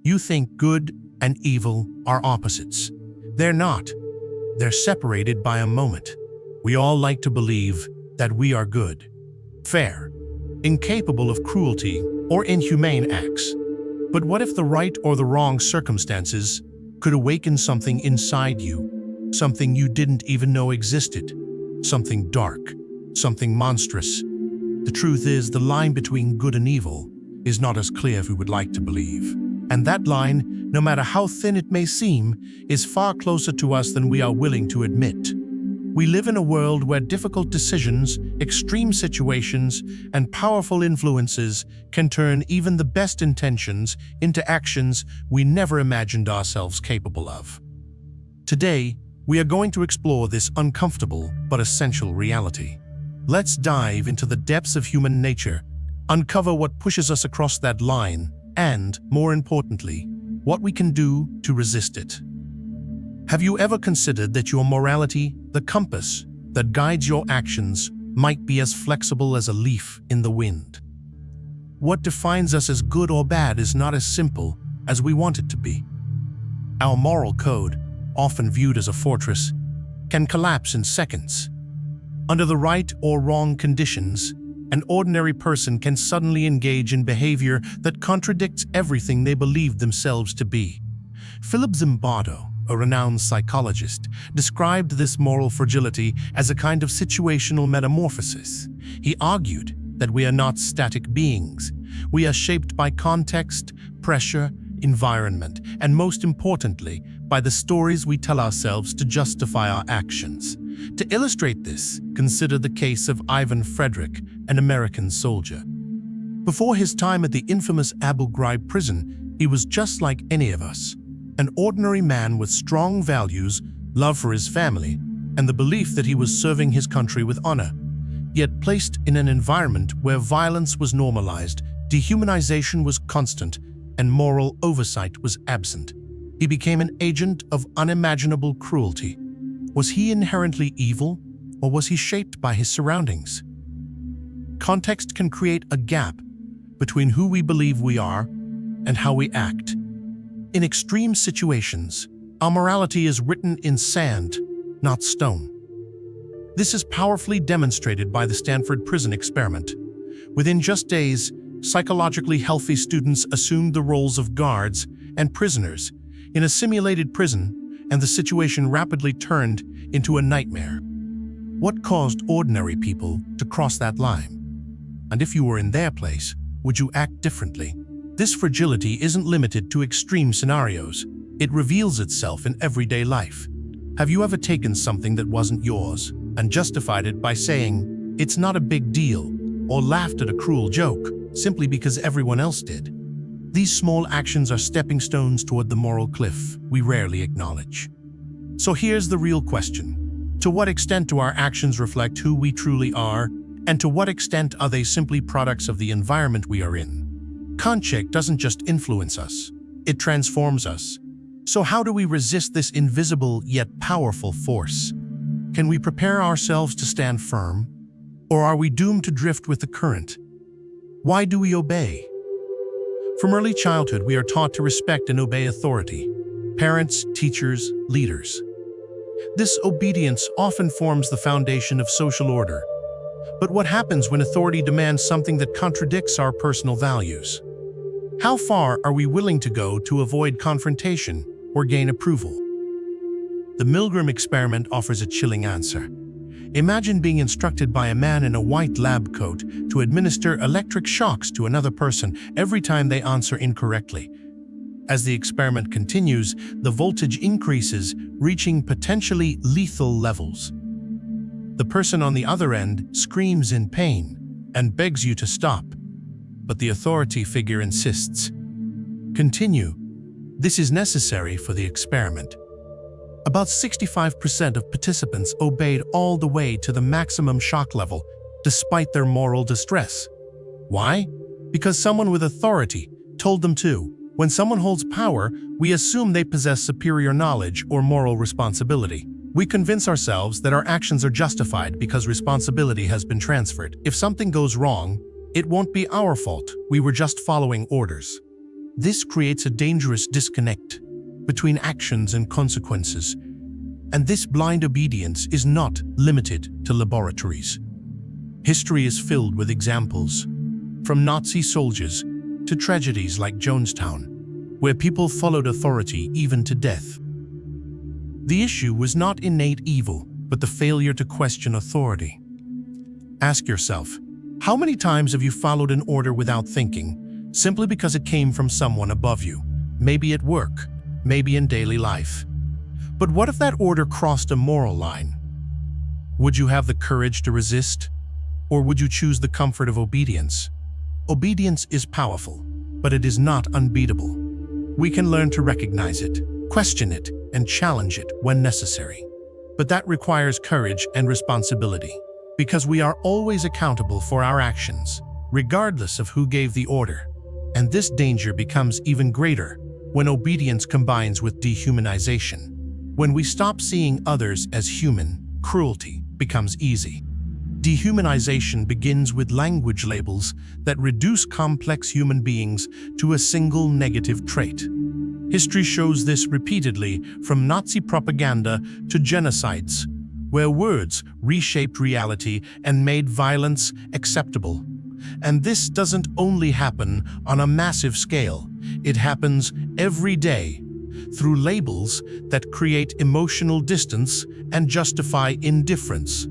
You think good and evil are opposites. They're not. They're separated by a moment. We all like to believe that we are good, fair, incapable of cruelty or inhumane acts. But what if the right or the wrong circumstances could awaken something inside you, something you didn't even know existed, something dark, something monstrous? The truth is, the line between good and evil is not as clear as we would like to believe. And that line, no matter how thin it may seem, is far closer to us than we are willing to admit. We live in a world where difficult decisions, extreme situations, and powerful influences can turn even the best intentions into actions we never imagined ourselves capable of. Today, we are going to explore this uncomfortable but essential reality. Let's dive into the depths of human nature, uncover what pushes us across that line, and, more importantly, what we can do to resist it. Have you ever considered that your morality, the compass that guides your actions, might be as flexible as a leaf in the wind? What defines us as good or bad is not as simple as we want it to be. Our moral code, often viewed as a fortress, can collapse in seconds. Under the right or wrong conditions, an ordinary person can suddenly engage in behavior that contradicts everything they believed themselves to be. Philip Zimbardo, a renowned psychologist, described this moral fragility as a kind of situational metamorphosis. He argued that we are not static beings. We are shaped by context, pressure, environment, and most importantly, by the stories we tell ourselves to justify our actions. To illustrate this, consider the case of Ivan Frederick, an American soldier. Before his time at the infamous Abu Ghraib prison, he was just like any of us, an ordinary man with strong values, love for his family, and the belief that he was serving his country with honor. Yet placed in an environment where violence was normalized, dehumanization was constant, and moral oversight was absent, he became an agent of unimaginable cruelty. Was he inherently evil, or was he shaped by his surroundings? Context can create a gap between who we believe we are and how we act. In extreme situations, our morality is written in sand, not stone. This is powerfully demonstrated by the Stanford prison experiment. Within just days, psychologically healthy students assumed the roles of guards and prisoners in a simulated prison, and the situation rapidly turned into a nightmare. What caused ordinary people to cross that line? And if you were in their place, would you act differently? This fragility isn't limited to extreme scenarios. It reveals itself in everyday life. Have you ever taken something that wasn't yours and justified it by saying, "It's not a big deal," or laughed at a cruel joke simply because everyone else did? These small actions are stepping stones toward the moral cliff we rarely acknowledge. So here's the real question. To what extent do our actions reflect who we truly are, and to what extent are they simply products of the environment we are in? Context doesn't just influence us, it transforms us. So how do we resist this invisible yet powerful force? Can we prepare ourselves to stand firm, or are we doomed to drift with the current? Why do we obey? From early childhood, we are taught to respect and obey authority: parents, teachers, leaders. This obedience often forms the foundation of social order. But what happens when authority demands something that contradicts our personal values? How far are we willing to go to avoid confrontation or gain approval? The Milgram experiment offers a chilling answer. Imagine being instructed by a man in a white lab coat to administer electric shocks to another person every time they answer incorrectly. As the experiment continues, the voltage increases, reaching potentially lethal levels. The person on the other end screams in pain and begs you to stop, but the authority figure insists. Continue. This is necessary for the experiment. About 65% of participants obeyed all the way to the maximum shock level, despite their moral distress. Why? Because someone with authority told them to. When someone holds power, we assume they possess superior knowledge or moral responsibility. We convince ourselves that our actions are justified because responsibility has been transferred. If something goes wrong, it won't be our fault. We were just following orders. This creates a dangerous disconnect between actions and consequences, and this blind obedience is not limited to laboratories. History is filled with examples, from Nazi soldiers to tragedies like Jonestown, where people followed authority even to death. The issue was not innate evil, but the failure to question authority. Ask yourself, how many times have you followed an order without thinking, simply because it came from someone above you, maybe at work, maybe in daily life? But what if that order crossed a moral line? Would you have the courage to resist? Or would you choose the comfort of obedience? Obedience is powerful, but it is not unbeatable. We can learn to recognize it, question it, and challenge it when necessary. But that requires courage and responsibility, because we are always accountable for our actions, regardless of who gave the order. And this danger becomes even greater when obedience combines with dehumanization. When we stop seeing others as human, cruelty becomes easy. Dehumanization begins with language labels that reduce complex human beings to a single negative trait. History shows this repeatedly, from Nazi propaganda to genocides, where words reshaped reality and made violence acceptable. And this doesn't only happen on a massive scale, it happens every day, through labels that create emotional distance and justify indifference.